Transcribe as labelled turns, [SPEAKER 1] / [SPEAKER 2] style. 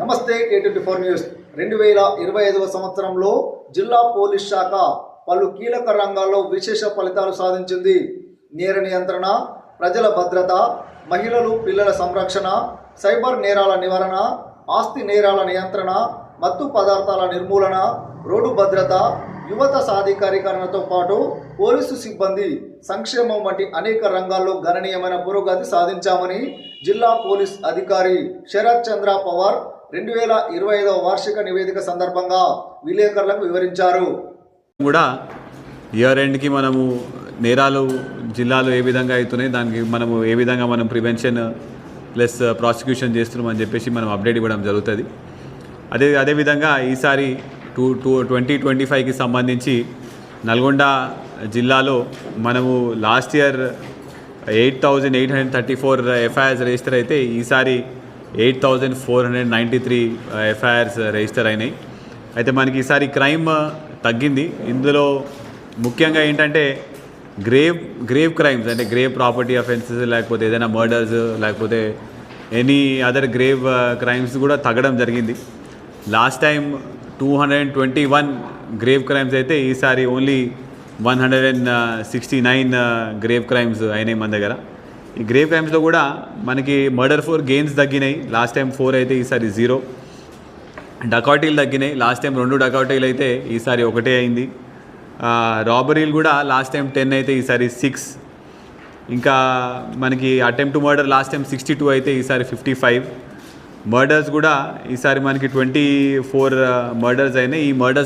[SPEAKER 1] నమస్తే K24 news 2025వ సంవత్సరంలో జిల్లా పోలీస్ శాఖ పలు కీలక రంగాల్లో విశేష ఫలితాలు సాధించింది. నేర నియంత్రణ, ప్రజల భద్రత, మహిళలు పిల్లల సంరక్షణ, సైబర్ నేరాల నివారణ, ఆస్తి నేరాల నియంత్రణ, మత్తు పదార్థాల నిర్మూలన, రోడ్డు భద్రత, యువత సాధికారీకరణతో పాటు పోలీసు సిబ్బంది సంక్షేమం వంటి అనేక రంగాల్లో గణనీయమైన పురోగతి సాధించామని జిల్లా పోలీస్ అధికారి శరత్ చంద్ర పవార్ 2025వ వార్షిక నివేదిక సందర్భంగా విలేకరులకు వివరించారు.
[SPEAKER 2] కూడా ఇయర్ ఎండ్కి మనము నేరాలు జిల్లాలో ఏ విధంగా అవుతున్నాయి, దానికి మనము ఏ విధంగా మనం ప్రివెన్షన్ ప్లస్ ప్రాసిక్యూషన్ చేస్తున్నామని చెప్పేసి మనం అప్డేట్ ఇవ్వడం జరుగుతుంది. అదేవిధంగా ఈసారి 2025కి సంబంధించి నల్గొండ జిల్లాలో మనము లాస్ట్ ఇయర్ 8,834 ఎఫ్ఐఆర్స్ రిజిస్టర్ అయితే ఈసారి 8,493 ఎఫ్ఐఆర్స్ రిజిస్టర్ అయినాయి. అయితే మనకి ఈసారి క్రైమ్ తగ్గింది. ఇందులో ముఖ్యంగా ఏంటంటే గ్రేవ్ క్రైమ్స్ అంటే గ్రేవ్ ప్రాపర్టీ అఫెన్సెస్, లేకపోతే ఏదైనా మర్డర్స్, లేకపోతే ఎనీ అదర్ గ్రేవ్ క్రైమ్స్ కూడా తగ్గడం జరిగింది. లాస్ట్ టైం 221 గ్రేవ్ క్రైమ్స్ అయితే ఈసారి ఓన్లీ 169 గ్రేవ్ క్రైమ్స్ అయినాయి మన దగ్గర. ఈ గ్రేవ్ క్రైమ్స్లో కూడా మనకి మర్డర్ 4 గెయిన్స్ తగ్గినాయి. లాస్ట్ టైం 4 అయితే ఈసారి 0. డకాటీలు తగ్గినాయి. లాస్ట్ టైం 2 డకాటీలు అయితే ఈసారి 1 అయింది. రాబరీలు కూడా లాస్ట్ టైం 10 అయితే ఈసారి 6. ఇంకా మనకి attempt to murder last time 62 అయితే ఈసారి 55. మర్డర్స్ కూడా ఈసారి మనకి 24 మర్డర్స్ అయినాయి. ఈ మర్డర్స్